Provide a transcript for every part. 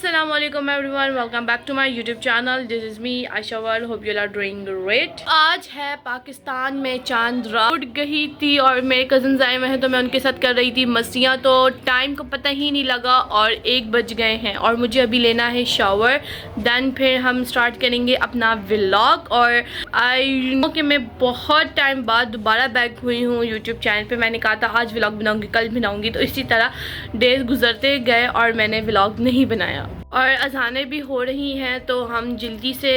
Assalamualaikum everyone, welcome back to my YouTube channel. This is me Aisha Wal. Hope you all are doing great. आज है पाकिस्तान में चांद रात। उठ गई थी और मेरे कज़न्स आए हुए हैं तो मैं उनके साथ कर रही थी मस्तियाँ, तो टाइम को पता ही नहीं लगा और 1 बज गए हैं और मुझे अभी लेना है शावर। देन फिर हम स्टार्ट करेंगे अपना व्लॉग। और आई नो कि मैं बहुत टाइम बाद दोबारा बैक हुई हूँ यूट्यूब चैनल पे। मैंने कहा था आज व्लॉग बनाऊँगी, कल बनाऊँगी, तो इसी तरह डेज गुजरते गए और मैंने व्लॉग नहीं बनाया। और अज़ानें भी हो रही हैं तो हम जल्दी से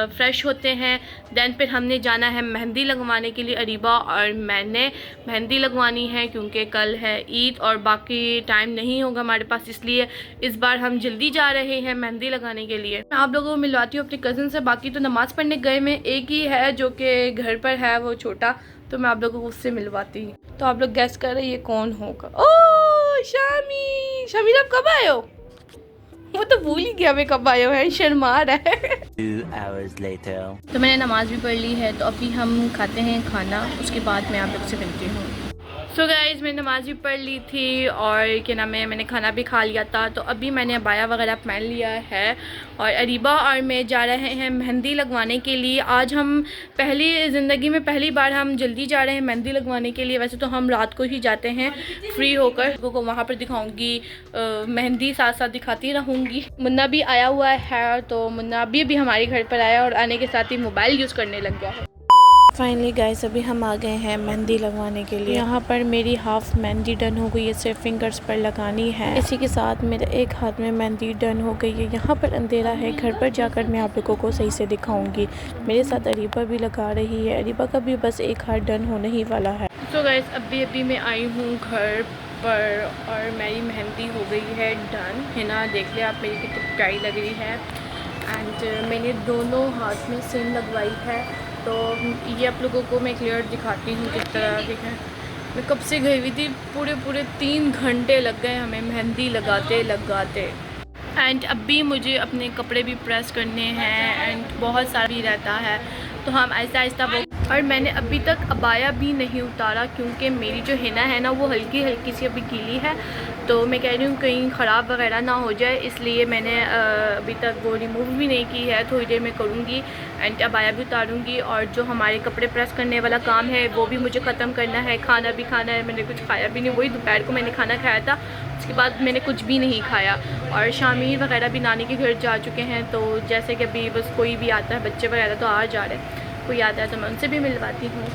फ़्रेश होते हैं। दैन फिर हमने जाना है मेहंदी लगवाने के लिए। अरीबा और मैंने मेहंदी लगवानी है क्योंकि कल है ईद और बाकी टाइम नहीं होगा हमारे पास, इसलिए इस बार हम जल्दी जा रहे हैं मेहंदी लगाने के लिए। मैं आप लोगों को मिलवाती हूँ अपने कज़न से। बाकी तो नमाज़ पढ़ने गए में, एक ही है जो कि घर पर है, वो छोटा, तो मैं आप लोगों को उससे मिलवाती हूँ। तो आप लोग गैस कर रहे ये कौन होगा। ओह शामी, शामी आप कब आए हो? वो तो भूल ही गया मैं कब आया है, शर्मा रहा है। 2 hours later. तो मैंने नमाज़ भी पढ़ ली है, तो अभी हम खाते हैं खाना, उसके बाद मैं आप लोग से मिलती हूँ। सो गाइज़, मैंने नमाज़ भी पढ़ ली थी और क्या नाम है, मैंने खाना भी खा लिया था। तो अभी मैंने अबाया वगैरह पहन लिया है और अरीबा और मैं जा रहे हैं मेहंदी लगवाने के लिए। आज हम ज़िंदगी में पहली बार हम जल्दी जा रहे हैं मेहंदी लगवाने के लिए। वैसे तो हम रात को ही जाते हैं फ्री होकर। लोगों को वहाँ पर दिखाऊंगी मेहंदी, साथ साथ दिखाती रहूँगी। मुन्ना भी आया हुआ है, तो मुन्ना अभी हमारे घर पर आया और आने के साथ ही मोबाइल यूज़ करने लग गया है। फाइनली गाइस, अभी हम आ गए हैं मेहंदी लगवाने के लिए। यहाँ पर मेरी हाफ मेहंदी डन हो गई है, सिर्फ फिंगर्स पर लगानी है। इसी के साथ मेरे एक हाथ में मेहंदी डन हो गई है। यहाँ पर अंधेरा है, घर पर जाकर मैं आप लोगों को सही से दिखाऊंगी। मेरे साथ अरीबा भी लगा रही है, अरीबा का भी बस एक हाथ डन होने ही वाला है। तो गाइस, अभी मैं आई हूँ घर पर और मेरी मेहंदी हो गई है डन है ना। देख लिया आप, मेरी कितनी प्यारी लग रही है। एंड मैंने दोनों हाथ में सेम लगवाई है, तो ये आप लोगों को मैं क्लियर दिखाती हूँ किस तरह। ठीक है, मैं कब से गई हुई थी, पूरे 3 घंटे लग गए हमें मेहंदी लगाते। एंड अभी मुझे अपने कपड़े भी प्रेस करने हैं एंड बहुत सारा भी रहता है, तो हम आहिस्ता वो। और मैंने अभी तक अबाया भी नहीं उतारा क्योंकि मेरी जो हिना है ना वो हल्की सी अभी गीली है, तो मैं कह रही हूँ कहीं ख़राब वगैरह ना हो जाए, इसलिए मैंने अभी तक वो रिमूव भी नहीं की है। थोड़ी देर में करूँगी एंड अबाया भी उतारूँगी। और जो हमारे कपड़े प्रेस करने वाला काम है वो भी मुझे ख़त्म करना है। खाना भी खाना है, मैंने कुछ खाया भी नहीं, वही दोपहर को मैंने खाना खाया था, उसके बाद मैंने कुछ भी नहीं खाया। और शामीर वगैरह भी नानी के घर जा चुके हैं, तो जैसे कि अभी बस कोई भी आता है, बच्चे वगैरह तो आ जा रहे हैं, कोई आता है तो मैं उनसे भी मिलवाती हूँ।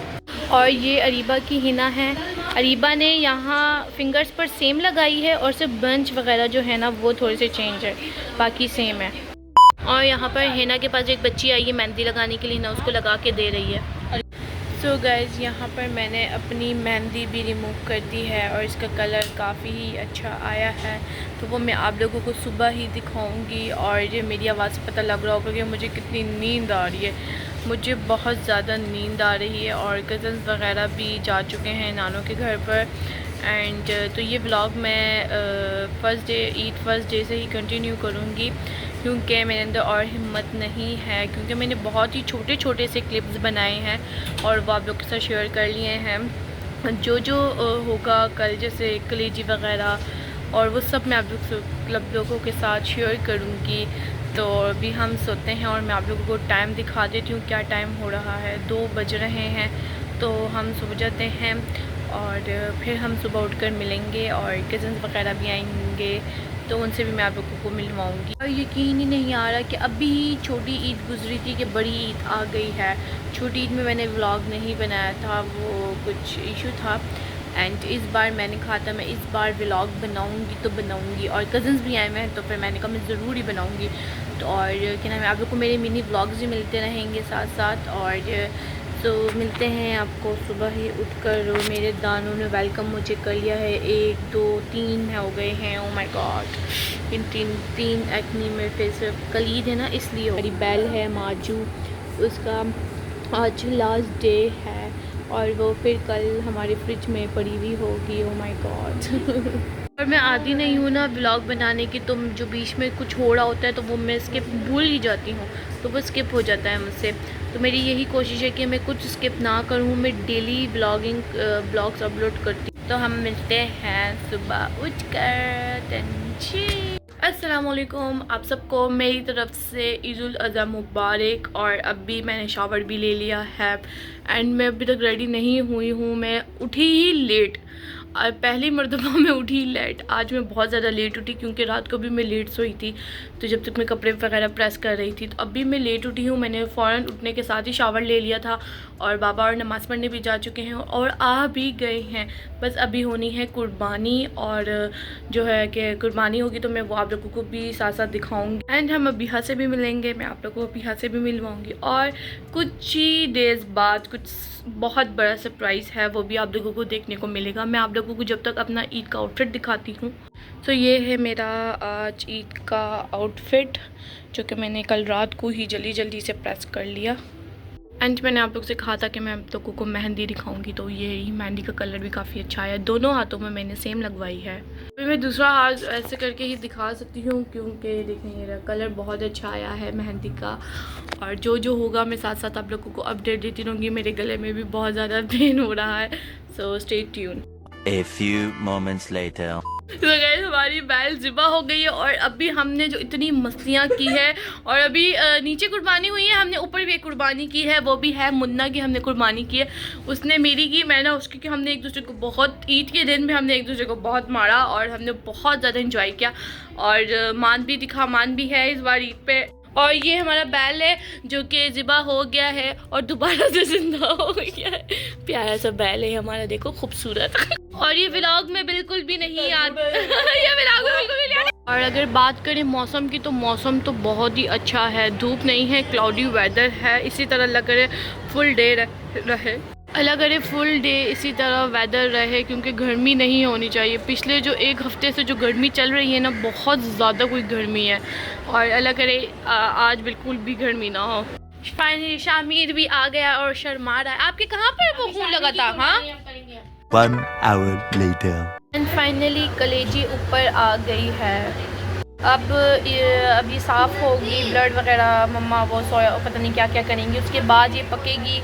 और ये अरीबा की हिना है। अरीबा ने यहाँ फिंगर्स पर सेम लगाई है और सिर्फ बंच वगैरह जो है ना वो थोड़े से चेंज है, बाकी सेम है। और यहाँ पर हिना के पास एक बच्ची आई है मेहंदी लगाने के लिए ना, उसको लगा के दे रही है। सो गाइज़, यहाँ पर मैंने अपनी मेहंदी भी रिमूव कर दी है और इसका कलर काफ़ी ही अच्छा आया है, तो वो मैं आप लोगों को सुबह ही दिखाऊंगी। और ये मेरी आवाज़ से पता लग रहा होगा कि मुझे कितनी नींद आ रही है, मुझे बहुत ज़्यादा नींद आ रही है। और कज़न्स वगैरह भी जा चुके हैं नानों के घर पर। एंड तो ये व्लॉग मैं फर्स्ट डे से ही कंटिन्यू करूँगी क्योंकि मेरे अंदर और हिम्मत नहीं है, क्योंकि मैंने बहुत ही छोटे से क्लिप्स बनाए हैं और वो आप लोग के साथ शेयर कर लिए हैं। जो होगा कल, जैसे कलेजी वगैरह और वो सब मैं आप लोगों के साथ शेयर करूँगी। तो अभी हम सोते हैं और मैं आप लोगों को टाइम दिखा देती हूँ क्या टाइम हो रहा है। 2 बज रहे हैं, तो हम सो जाते हैं और फिर हम सुबह उठकर मिलेंगे और कज़न्स वगैरह भी आएंगे, तो उनसे भी मैं आप लोगों को मिलवाऊंगी। और यकीन ही नहीं आ रहा कि अभी छोटी ईद गुजरी थी कि बड़ी ईद आ गई है। छोटी ईद में मैंने व्लॉग नहीं बनाया था, वो कुछ इशू था। एंड इस बार मैंने कहा था मैं इस बार व्लॉग बनाऊंगी तो बनाऊंगी, और कज़न्स भी आए हुए हैं तो फिर मैंने कहा मैं ज़रूर ही बनाऊंगी। तो और क्या नाम है, आप लोग को मेरे मिनी व्लॉग्स भी मिलते रहेंगे साथ साथ। और तो मिलते हैं आपको सुबह ही उठकर। मेरे दानों ने वेलकम मुझे कर लिया है, 1 2 3 हो गए हैं। ओ माय गॉड, इन तीन एक्नी में फिर सिर्फ कलीद है ना, इसलिए। मेरी बैल है माजू, उसका आज लास्ट डे है और वो फिर कल हमारे फ्रिज में पड़ी हुई होगी। Oh my God. और मैं आदी नहीं हूँ ना व्लॉग बनाने की, तो जो बीच में कुछ हो रहा होता है तो वो मैं स्किप भूल ही जाती हूँ, तो वो स्किप हो जाता है मुझसे। तो मेरी यही कोशिश है कि मैं कुछ स्किप ना करूँ, मैं डेली ब्लॉग्स अपलोड करती हूँ। तो हम मिलते हैं सुबह उठकर। अस्सलामुअलैकुम, आप सबको मेरी तरफ से ईद उल अज़हा मुबारक। और अभी मैंने शावर भी ले लिया है एंड मैं अभी तक रेडी नहीं हुई हूँ। मैं उठी ही लेट और पहली मरतबा मैं उठी लेट। आज मैं बहुत ज़्यादा लेट उठी क्योंकि रात को भी मैं लेट सोई थी, तो जब तक मैं कपड़े वगैरह प्रेस कर रही थी। तो अभी मैं लेट उठी हूँ। मैंने फ़ौरन उठने के साथ ही शावर ले लिया था और बाबा और नमाज़ पढ़ने भी जा चुके हैं और आ भी गए हैं। बस अभी होनी है कुर्बानी, और जो है कि कुर्बानी होगी तो मैं वो आप लोगों को भी साथ साथ दिखाऊंगी एंड हम अबीहा से भी मिलेंगे, मैं आप लोगों को अबीहा से भी मिलवाऊंगी। और कुछ ही डेज़ बाद कुछ बहुत बड़ा सरप्राइज़ है, वो भी आप लोगों को देखने को मिलेगा। मैं आप लोगों को जब तक अपना ईद का आउटफिट दिखाती हूँ। तो ये है मेरा आज ईद का आउटफिट, जो कि मैंने कल रात को ही जल्दी से प्रेस कर लिया। एंड मैंने आप लोग से कहा था कि मैं आप लोगों को मेहंदी दिखाऊंगी, तो ये मेहंदी का कलर भी काफ़ी अच्छा है। दोनों हाथों में मैंने सेम लगवाई है। अभी मैं दूसरा हाथ ऐसे करके ही दिखा सकती हूँ क्योंकि देखें मेरा कलर बहुत अच्छा आया है मेहंदी का। और जो होगा मैं साथ साथ आप लोगों को अपडेट देती रहूँगी। मेरे गले में भी बहुत ज़्यादा पेन हो रहा है, so stay tune. A few moments later. तो गाइस हमारी बैल ज़िबा हो गई है और अभी हमने जो इतनी मस्तियाँ की है, और अभी नीचे कुर्बानी हुई है, हमने ऊपर भी एक कुर्बानी की है, वो भी है मुन्ना की हमने कुर्बानी की है। उसने मेरी की, मैंने उसकी की। हमने एक दूसरे को बहुत, ईद के दिन में हमने एक दूसरे को बहुत मारा और हमने बहुत ज़्यादा इंजॉय किया। और मान भी दिखा, मान भी है इस बार ईद पे। और ये हमारा बैल है जो कि ज़िबा हो गया है और दोबारा से जिंदा हो गया है। प्यारा सा बैल है हमारा, देखो खूबसूरत। और ये व्लॉग में बिल्कुल भी नहीं याद ये व्लॉग में बिल्कुल भी नहीं याद। और अगर बात करें मौसम की, तो मौसम तो बहुत ही अच्छा है, धूप नहीं है, क्लाउडी वेदर है। इसी तरह लग रहे फुल डे रहे, अलग करे फुल डे इसी तरह वेदर रहे, क्योंकि गर्मी नहीं होनी चाहिए। पिछले जो एक हफ्ते से जो गर्मी चल रही है ना, बहुत ज़्यादा कोई गर्मी है, और अलग करे आज बिल्कुल भी गर्मी ना हो। फाइनली शामिर भी आ गया और शर्मा रहा है। आपके कहाँ पर वो खून लगा था? हाँ, 1 hour later. एंड फाइनली कलेजी ऊपर आ गई है। अब ये साफ़ होगी, ब्लड वगैरह मम्मा वो सोया पता नहीं क्या क्या करेंगी। उसके बाद ये पकेगी,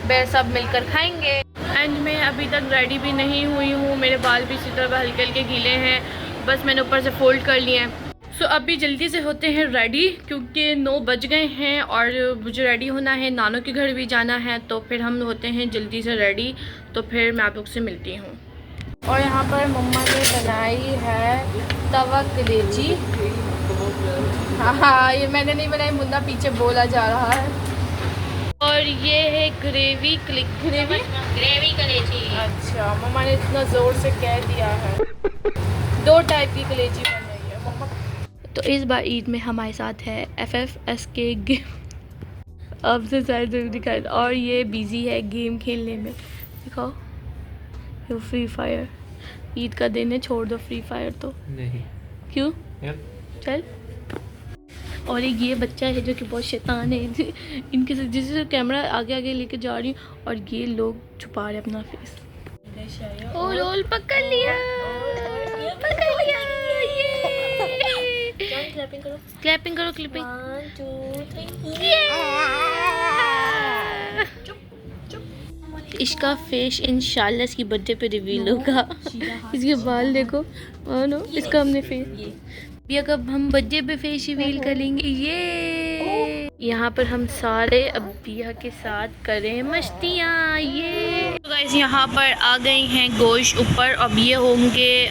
वे सब मिलकर खाएंगे। एंड मैं अभी तक रेडी भी नहीं हुई हूँ, मेरे बाल भी इसी तरह हल्के हल्के गीले हैं, बस मैंने ऊपर से फोल्ड कर लिए हैं। सो अभी जल्दी से होते हैं रेडी क्योंकि 9 बज गए हैं और मुझे रेडी होना है, नानों के घर भी जाना है। तो फिर हम होते हैं जल्दी से रेडी, तो फिर मैं आप लोग से मिलती हूँ। और यहाँ पर मम्मा ने बनाई है तवा कलेजी। हाँ, ये मैंने नहीं बनाई, मुन्ना पीछे बोला जा रहा है। और ये है ग्रेवी कलेजी। अच्छा, मम्मा ने इतना ज़ोर से कह दिया है। 2 टाइप की कलेजी बन रही है मम्मा। तो इस बार ईद में हमारे साथ है FFS के गेम। अब से शायद दिखाए। और ये बिजी है गेम खेलने में, दिखाओ। ये फ्री फायर, ईद का दिन है, छोड़ दो फ्री फायर तो। नहीं क्यों चल। और एक ये बच्चा है जो कि बहुत शैतान है, इनके से जिसे कैमरा आगे आगे लेके जा रही हूँ और ये लोग छुपा रहे अपना फेस। ओ लोल पकड़ लिया, पकड़ लिया। ये क्लैपिंग करो, क्लैपिंग करो, क्लैपिंग। 1 2 3। इसका फेस इंशाल्लाह इसकी बर्थडे पे रिवील होगा। इसके बाल देखो, नो इसका हमने फेस भी कब हम बर्थडे पे फेस रिवील करेंगे। ये यहाँ पर हम सारे अबिया के साथ करें मस्तियाँ। ये तो गाइस यहाँ पर आ गई हैं गोश्त ऊपर। अब ये होंगे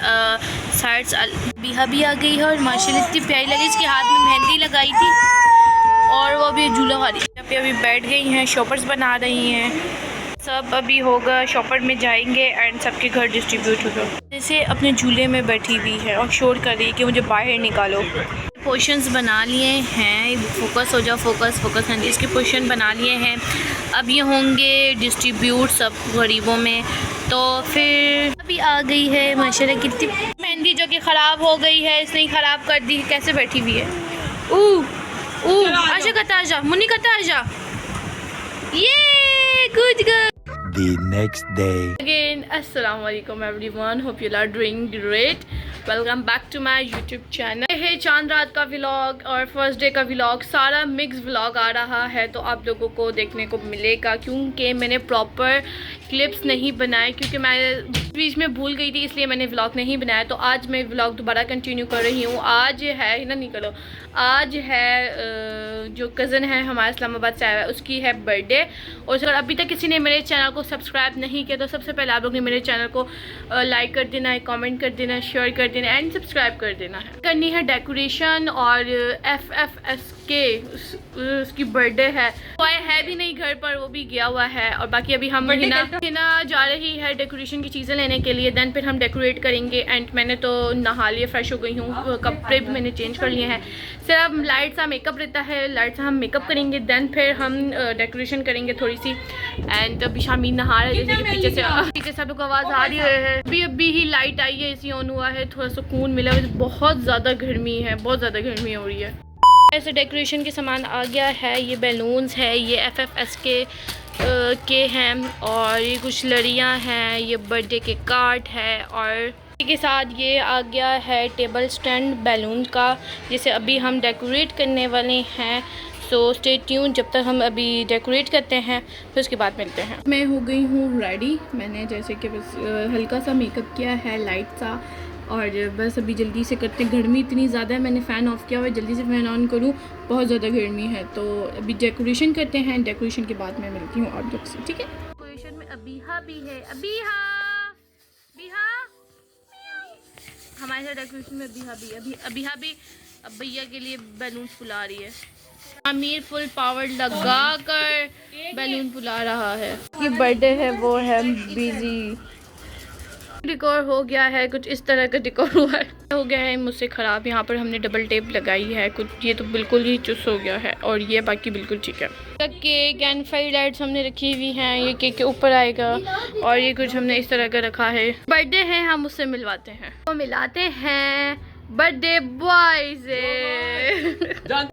साइड्स। अबिया भी आ गई है और माशाल्लाह इतनी प्यारी लगी, इसके हाथ में मेहंदी लगाई थी और वो अभी झूला खा रही है। अभी बैठ गई हैं, शॉपर्स बना रही हैं। सब अभी होगा, शॉपर में जाएंगे एंड सबके घर डिस्ट्रीब्यूट होगा। जैसे अपने झूले में बैठी हुई है और शोर कर रही है कि मुझे बाहर निकालो। पोर्शंस बना लिए हैं, फोकस हो जाओ, फोकस फोकस। हाँ जी, इसके पोर्शन बना लिए हैं। अब ये होंगे डिस्ट्रीब्यूट सब गरीबों में। तो फिर अभी आ गई है माशाल्लाह कितनी मेहंदी जो कि ख़राब हो गई है, इसने ही ख़राब कर दी। कैसे बैठी हुई है। आशा कता आजा, मुन्नी कता आजा। ये good girl. The next day. Again, Assalamualaikum everyone. Hope you are doing great. Welcome back to my YouTube channel. है चांद रात का व्लॉग और फर्स्ट डे का व्लॉग, सारा मिक्स व्लॉग आ रहा है, तो आप लोगों को देखने को मिलेगा। क्योंकि मैंने प्रॉपर क्लिप्स नहीं बनाए, क्योंकि मैं बीच में भूल गई थी इसलिए मैंने व्लॉग नहीं बनाया, तो आज मैं व्लॉग दोबारा कंटिन्यू कर रही हूँ। आज है ना निकलो, आज है जो कज़न है हमारे इस्लामाबाद से आया है उसकी है बर्थडे। और अगर अभी तक किसी ने मेरे चैनल को सब्सक्राइब नहीं किया तो सबसे पहले आप लोग ने मेरे चैनल को लाइक कर देना है, कमेंट कर देना है, शेयर कर देना है एंड सब्सक्राइब कर देना है। करनी है डेकोरेशन और FFSK उसकी बर्थडे है, कोई है भी नहीं घर पर, वो भी गया हुआ है। और बाकी अभी हम हिना जा रही है डेकोरेशन की चीज़ें लेने के लिए, देन फिर हम डेकोरेट करेंगे। एंड मैंने तो नहा लिया, फ्रेश हो गई हूँ, कपड़े भी मैंने चेंज कर लिए हैं। सिर्फ लाइट सा मेकअप रहता है, लाइट सा हम मेकअप करेंगे, देन फिर हम डेकोरेशन करेंगे थोड़ी सी। एंड अभी शामी नहा रहे, जैसे कि पीछे से आप लोग को आवाज़ आ रही है। अभी ही लाइट आई है, एसी ऑन हुआ है, थोड़ा सुकून मिला। बहुत ज़्यादा गर्मी है, बहुत ज़्यादा गर्मी हो रही है। ऐसे डेकोरेशन के सामान आ गया है, ये बैलून्स है, ये FFSK के हैं, और ये कुछ लड़ियाँ हैं, ये बर्थडे के कार्ड है, और के साथ ये आ गया है टेबल स्टैंड बैलून का, जिसे अभी हम डेकोरेट करने वाले हैं। सो स्टे ट्यून, जब तक हम अभी डेकोरेट करते हैं फिर उसके बाद मिलते हैं। मैं हो गई हूँ रेडी, मैंने जैसे कि बस हल्का सा मेकअप किया है, लाइट सा, और बस अभी जल्दी से करते हैं। गर्मी इतनी ज़्यादा है, मैंने फ़ैन ऑफ़ किया हुआ है, जल्दी से फ़ैन ऑन करूँ, बहुत ज़्यादा गर्मी है। तो अभी डेकोरेशन करते हैं, डेकोरेशन के बाद मैं मिलती हूँ आप लोग से, ठीक है। डेकोरेशन में अबीहा भी है, अबीहा हमारे साथ डेकोरेशन में अबीहा भी अब भैया के लिए बैलून फुला रही है। आमिर फुल पावर लगा कर बैलून फुला रहा है। ये बर्थडे है, वो है बिजी। डेकोर हो गया है, कुछ इस तरह का डेकोर हुआ है, हो गया है मुझसे ख़राब। यहाँ पर हमने डबल टेप लगाई है, कुछ ये तो बिल्कुल ही चुस हो गया है, और ये बाकी बिल्कुल ठीक है। केक एंड फेरी लाइट्स हमने रखी हुई हैं, ये केक के ऊपर आएगा, और ये कुछ हमने इस तरह का रखा है। बर्थडे है, हम उससे मिलवाते हैं, तो मिलाते हैं बर्थडे बॉय से।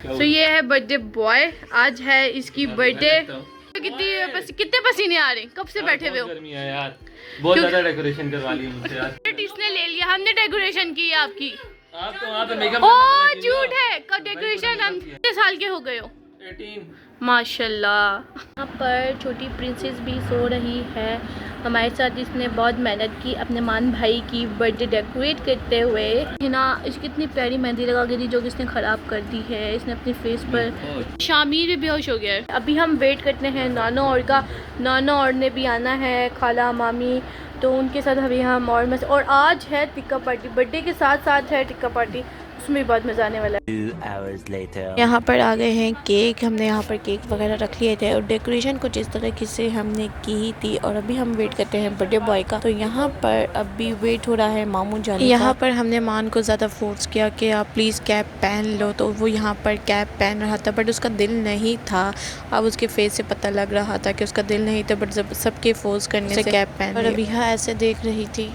तो ये है बर्थडे बॉय, आज है इसकी बर्थडे। कितने पसीने आ रहे, कब से बैठे हुए हो? यार बहुत ज्यादा डेकोरेशन करवा ली मुझसे यार। इसने ले लिया, हमने डेकोरेशन की आपकी। आप तो वहाँ पे मेकअप ओ झूठ है, कब डेकोरेशन? हम कितने साल के हो गए हो? 18 माशाल्लाह। यहाँ पर छोटी प्रिंसेस भी सो रही है हमारे साथ। इसने बहुत मेहनत की अपने मान भाई की बर्थडे डेकोरेट करते हुए। है ना, इसकी कितनी प्यारी मेहंदी लगा गई थी जो कि इसने ख़राब कर दी है इसने अपने फेस पर। शामिर भी बेहोश हो गया है। अभी हम वेट करते हैं नानो और का। नानो और ने भी आना है, खाला मामी, तो उनके साथ अभी हम और आज है टिक्का पार्टी, बर्थडे के साथ साथ है टिक्का पार्टी, उसमें भी बहुत मज़ा आने वाला है। 2 hours later. यहाँ पर आ गए हैं केक, हमने यहाँ पर केक वगैरह रख लिए थे, और डेकोरेशन कुछ इस तरह से हमने की थी। और अभी हम वेट करते हैं बर्थडे बॉय का। तो यहाँ पर अभी वेट हो रहा है मामू जाने का। यहाँ पर हमने मान को ज़्यादा फोर्स किया कि आप प्लीज़ कैप पहन लो, तो वो यहाँ पर कैप पहन रहा था, बट उसका दिल नहीं था। अब उसके फेस से पता लग रहा था कि उसका दिल नहीं था, बट जब सबके फोर्स करने से कैप पहन। और अभी हाँ ऐसे देख रही थी।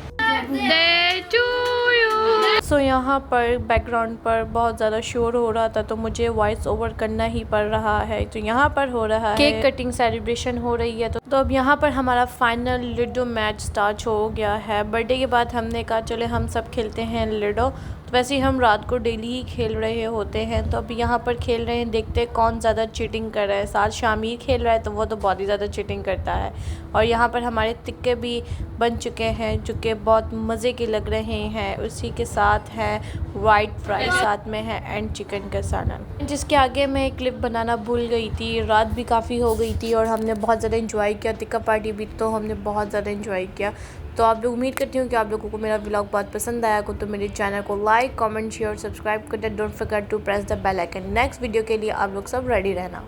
सो यहाँ पर बैकग्राउंड पर बहुत ज़्यादा शोर हो रहा था, तो मुझे वॉइस ओवर करना ही पड़ रहा है। तो यहाँ पर हो रहा है केक कटिंग सेलिब्रेशन हो रही है। तो अब यहाँ पर हमारा फाइनल लूडो मैच स्टार्ट हो गया है। बर्थडे के बाद हमने कहा चले हम सब खेलते हैं लूडो। तो वैसे ही हम रात को डेली ही खेल रहे होते हैं। तो अभी यहाँ पर खेल रहे हैं, देखते हैं कौन ज़्यादा चीटिंग कर रहा है। साथ शामिर खेल रहा है, तो वो तो बहुत ही ज़्यादा चीटिंग करता है। और यहाँ पर हमारे टिक्के भी बन चुके हैं जो कि बहुत मज़े के लग रहे हैं। उसी के साथ है वाइट फ्राई, साथ में है एंड चिकन का सालन। जिसके आगे मैं क्लिप बनाना भूल गई थी, रात भी काफ़ी हो गई थी और हमने बहुत ज़्यादा इंजॉय किया। टिक्का पार्टी भी तो हमने बहुत ज़्यादा इंजॉय किया। तो आप लोग, उम्मीद करती हूँ कि आप लोगों को मेरा व्लॉग बहुत पसंद आया हो। तो मेरे चैनल को लाइक, कमेंट, शेयर, सब्सक्राइब कर दें। Don't forget to press the bell icon. Next video के लिए आप लोग सब रेडी रहना।